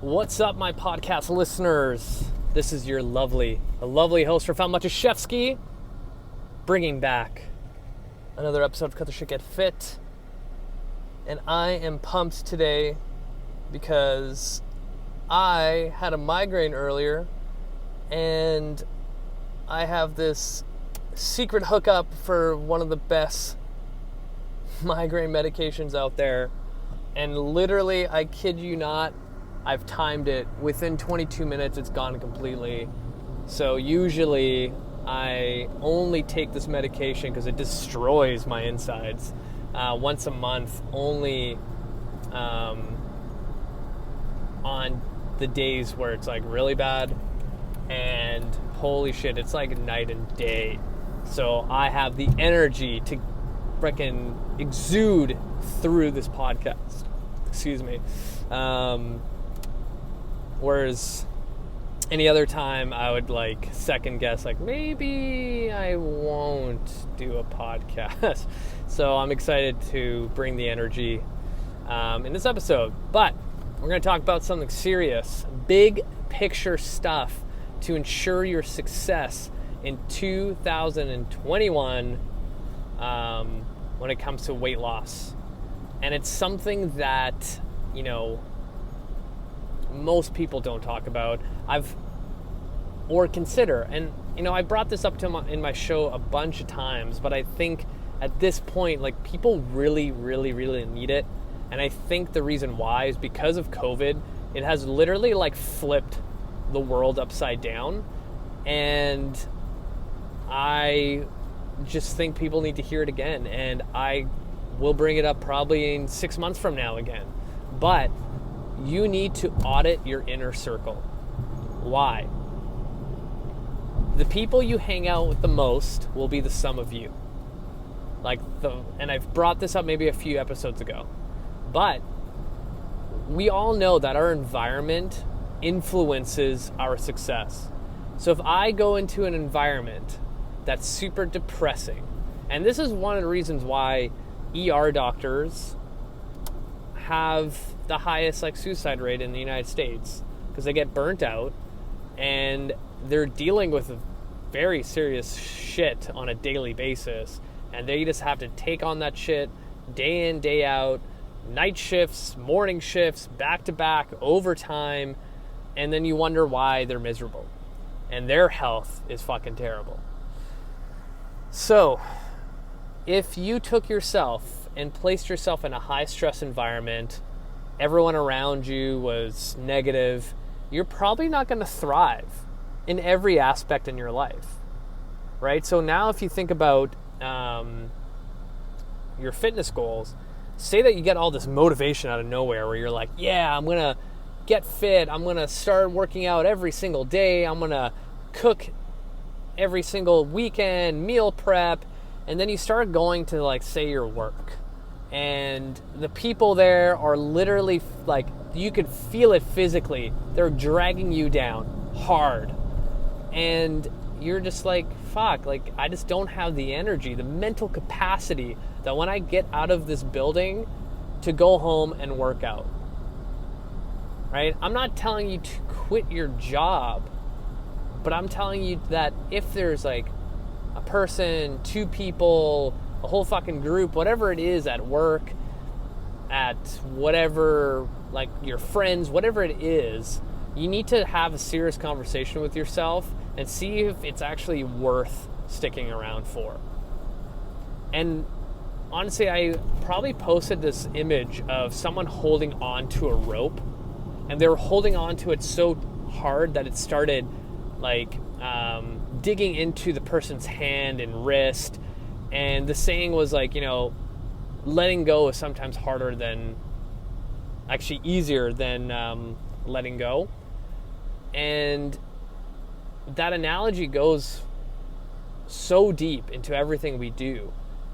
What's up, my podcast listeners? This is your lovely host, Rafal Matuszewski, bringing back another episode of Cut the Shit, Get Fit. And I am pumped today because I had a migraine earlier and I have this secret hookup for one of the best migraine medications out there. And literally, I kid you not, I've timed it. Within 22 minutes, it's gone completely. So usually, I only take this medication because it destroys my insides once a month, only on the days where it's like really bad. And holy shit, it's like night and day. So I have the energy to freaking exude through this podcast. Excuse me. Whereas any other time I would like second guess, like maybe I won't do a podcast. So I'm excited to bring the energy in this episode. But we're going to talk about something serious, big picture stuff to ensure your success in 2021 when it comes to weight loss. And it's something that, you know, most people don't talk about or consider. And you know, I brought this up in my show a bunch of times, but I think at this point, like, people really need it. And I think the reason why is because of COVID. It has literally like flipped the world upside down, and I just think people need to hear it again, and I will bring it up probably in 6 months from now again. But you need to audit your inner circle. Why? The people you hang out with the most will be the sum of you. And I've brought this up maybe a few episodes ago, but we all know that our environment influences our success. So if I go into an environment that's super depressing, and this is one of the reasons why ER doctors have the highest like suicide rate in the United States, because they get burnt out and they're dealing with very serious shit on a daily basis, and they just have to take on that shit day in, day out, night shifts, morning shifts, back to back, overtime, and then you wonder why they're miserable and their health is fucking terrible. So if you took yourself and placed yourself in a high stress environment, everyone around you was negative, you're probably not going to thrive in every aspect in your life, right? So now if you think about your fitness goals, say that you get all this motivation out of nowhere where you're like, yeah, I'm going to get fit, I'm going to start working out every single day, I'm going to cook every single weekend, meal prep, and then you start going to, like, say, your work. And the people there are literally, like, you could feel it physically. They're dragging you down hard. And you're just like, fuck, like, I just don't have the energy, the mental capacity that when I get out of this building to go home and work out. Right? I'm not telling you to quit your job, but I'm telling you that if there's, like, a person, two people, a whole fucking group, whatever it is at work, at whatever, like your friends, whatever it is, you need to have a serious conversation with yourself and see if it's actually worth sticking around for. And honestly, I probably posted this image of someone holding on to a rope, and they were holding on to it so hard that it started like digging into the person's hand and wrist. And the saying was like, you know, letting go is sometimes harder than, actually easier than letting go. And that analogy goes so deep into everything we do.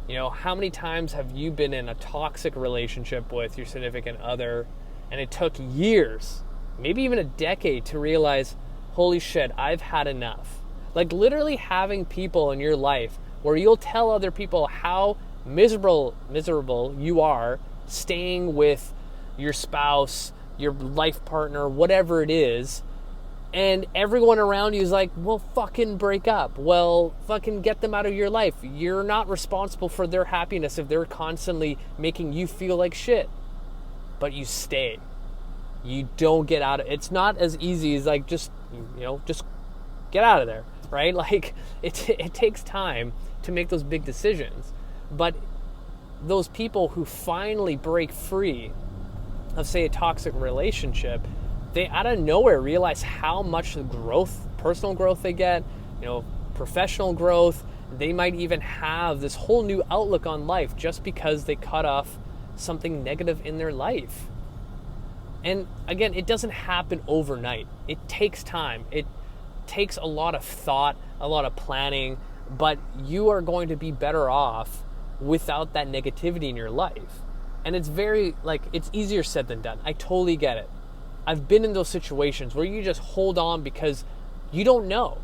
You know, how many times have you been in a toxic relationship with your significant other, and it took years, maybe even a decade, to realize, holy shit, I've had enough. Like, literally having people in your life where you'll tell other people how miserable you are staying with your spouse, your life partner, whatever it is, and everyone around you is like, well, fucking break up. Well, fucking get them out of your life. You're not responsible for their happiness if they're constantly making you feel like shit. But you stay. You don't get out of it. It's not as easy as like just get out of there, right? Like it takes time to make those big decisions. But those people who finally break free of, say, a toxic relationship, they out of nowhere realize how much growth, personal growth they get, professional growth. They might even have this whole new outlook on life just because they cut off something negative in their life. And again, it doesn't happen overnight. It takes time. It takes a lot of thought, a lot of planning, but you are going to be better off without that negativity in your life. And it's it's easier said than done. I totally get it. I've been in those situations where you just hold on because you don't know,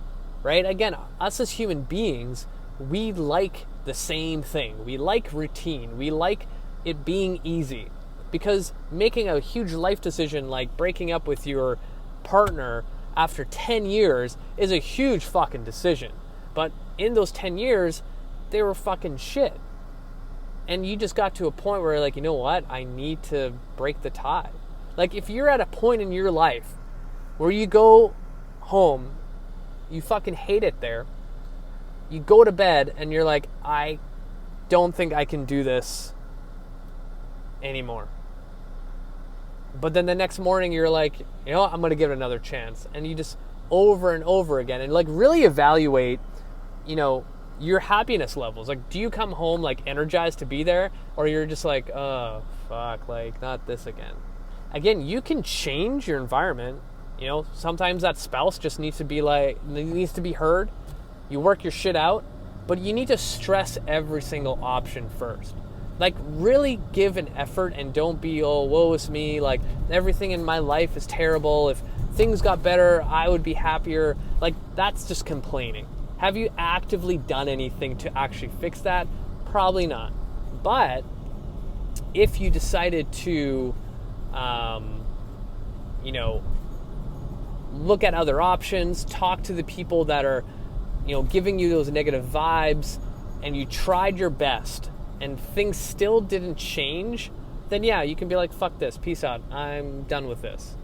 right? Again, us as human beings, we like the same thing. We like routine. We like it being easy, because making a huge life decision like breaking up with your partner after 10 years is a huge fucking decision. But in those 10 years, they were fucking shit. And you just got to a point where you're like, you know what? I need to break the tie. Like if you're at a point in your life where you go home, you fucking hate it there, you go to bed and you're like, I don't think I can do this anymore. But then the next morning you're like, I'm going to give it another chance. And you just over and over again and like really evaluate, your happiness levels. Like, do you come home like energized to be there, or you're just like, oh fuck, like not this again? Again, you can change your environment. Sometimes that spouse just needs to be heard. You work your shit out, but you need to stress every single option first. Like really give an effort and don't be, oh, woe is me, like everything in my life is terrible. If things got better, I would be happier. Like that's just complaining. Have you actively done anything to actually fix that? Probably not. But if you decided to, look at other options, talk to the people that are, giving you those negative vibes, and you tried your best and things still didn't change, then yeah, you can be like, fuck this, peace out, I'm done with this.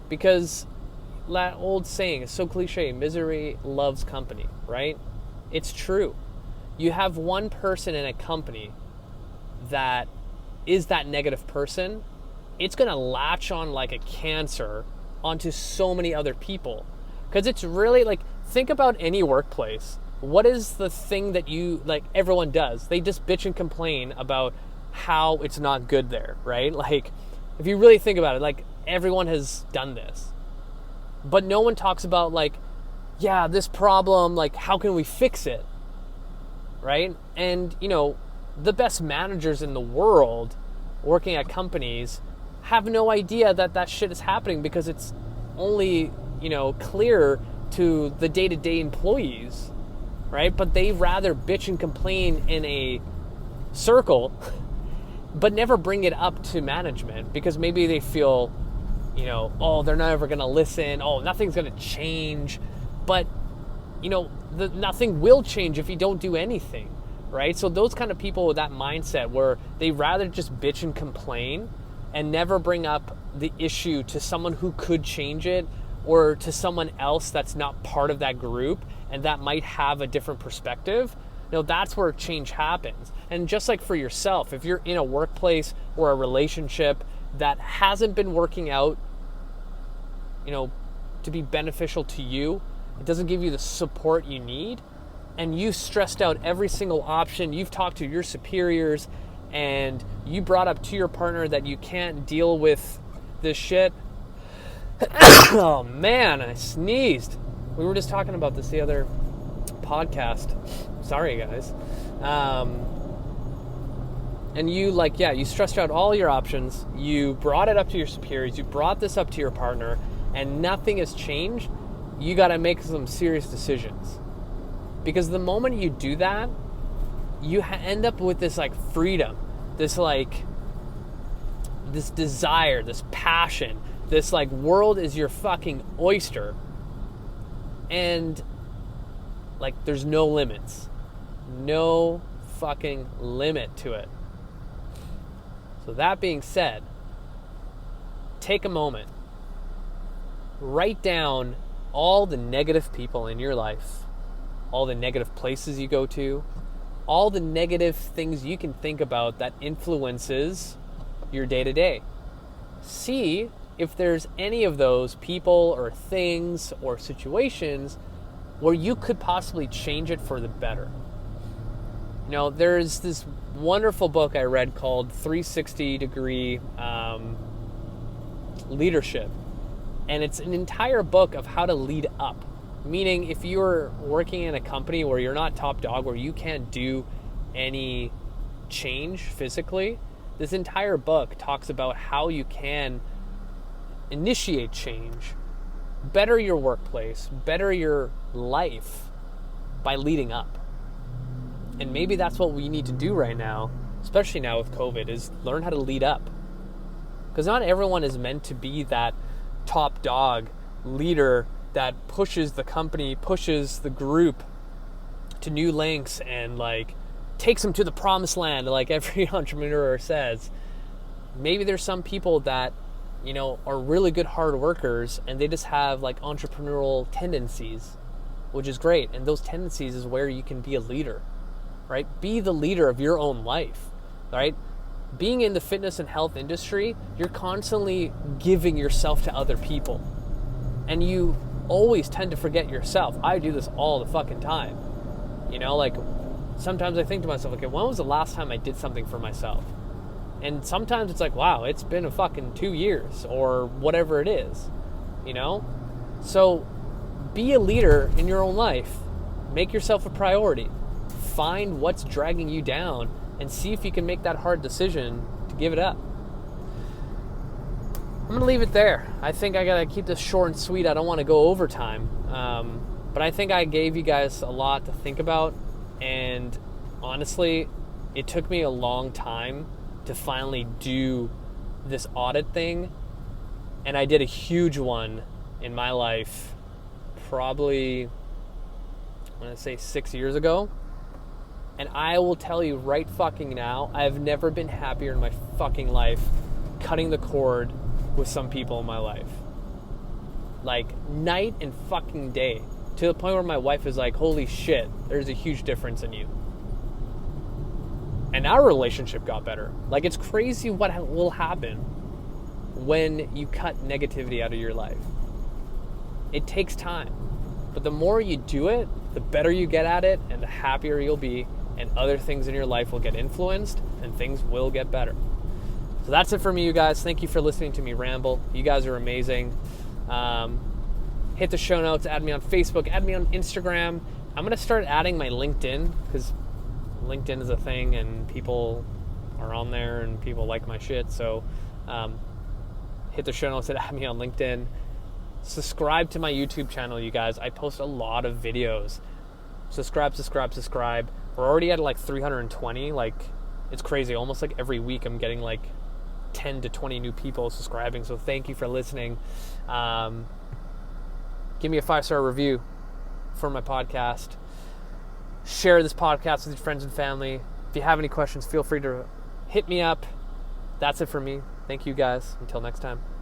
Because that old saying is so cliche, misery loves company, right? It's true. You have one person in a company that is that negative person, it's going to latch on like a cancer onto so many other people. Because it's really like, think about any workplace. What is the thing that everyone does? They just bitch and complain about how it's not good there, right? Like, if you really think about it, like everyone has done this. But no one talks about like, yeah, this problem, like how can we fix it, right? And, the best managers in the world working at companies have no idea that shit is happening because it's only, clear to the day-to-day employees, right? But they rather bitch and complain in a circle, but never bring it up to management because maybe they feel, oh, they're never going to listen. Oh, nothing's going to change. But, nothing will change if you don't do anything, right? So those kind of people with that mindset where they rather just bitch and complain and never bring up the issue to someone who could change it or to someone else that's not part of that group and that might have a different perspective, that's where change happens. And just like for yourself, if you're in a workplace or a relationship that hasn't been working out, to be beneficial to you, it doesn't give you the support you need, and you stressed out every single option, you've talked to your superiors, and you brought up to your partner that you can't deal with this shit. Oh man, I sneezed. We were just talking about this the other podcast. Sorry, guys. And you you stressed out all your options. You brought it up to your superiors. You brought this up to your partner, and nothing has changed. You got to make some serious decisions. Because the moment you do that, you end up with this freedom, this this desire, this passion, this like world is your fucking oyster, and like there's no limits, no fucking limit to it. So that being said, take a moment, write down all the negative people in your life, all the negative places you go to, all the negative things you can think about that influences your day-to-day. See if there's any of those people or things or situations where you could possibly change it for the better. You know, there's this wonderful book I read called 360 Degree Leadership. And it's an entire book of how to lead up. Meaning if you're working in a company where you're not top dog, where you can't do any change physically, this entire book talks about how you can initiate change, better your workplace, better your life by leading up. And maybe that's what we need to do right now, especially now with COVID, is learn how to lead up. Because not everyone is meant to be that top dog leader that pushes the company, pushes the group to new lengths and like takes them to the promised land, like every entrepreneur says. Maybe there's some people that, you know, are really good hard workers and they just have like entrepreneurial tendencies, which is great. And those tendencies is where you can be a leader, right? Be the leader of your own life, right? Being in the fitness and health industry, you're constantly giving yourself to other people. And you always tend to forget yourself. I do this all the fucking time. You know, like sometimes I think to myself, okay, when was the last time I did something for myself? And sometimes it's like, wow, it's been a fucking 2 years or whatever it is, you know? So be a leader in your own life. Make yourself a priority. Find what's dragging you down and see if you can make that hard decision to give it up. I'm going to leave it there. I think I got to keep this short and sweet. I don't want to go overtime. But I think I gave you guys a lot to think about. And honestly, it took me a long time to finally do this audit thing. And I did a huge one in my life, probably, I'm going to say 6 years ago. And I will tell you right fucking now, I've never been happier in my fucking life cutting the cord with some people in my life. Like night and fucking day. To the point where my wife is like, holy shit, there's a huge difference in you. And our relationship got better. Like it's crazy what will happen when you cut negativity out of your life. It takes time. But the more you do it, the better you get at it and the happier you'll be. And other things in your life will get influenced and things will get better. So that's it for me, you guys. Thank you for listening to me ramble. You guys are amazing. Hit the show notes, add me on Facebook, add me on Instagram. I'm going to start adding my LinkedIn because LinkedIn is a thing and people are on there and people like my shit. So hit the show notes and add me on LinkedIn. Subscribe to my YouTube channel, you guys. I post a lot of videos. Subscribe. We're already at like 320. Like, it's crazy. Almost like every week I'm getting like 10 to 20 new people subscribing. So thank you for listening. Give me a 5-star review for my podcast. Share this podcast with your friends and family. If you have any questions, feel free to hit me up. That's it for me. Thank you guys. Until next time.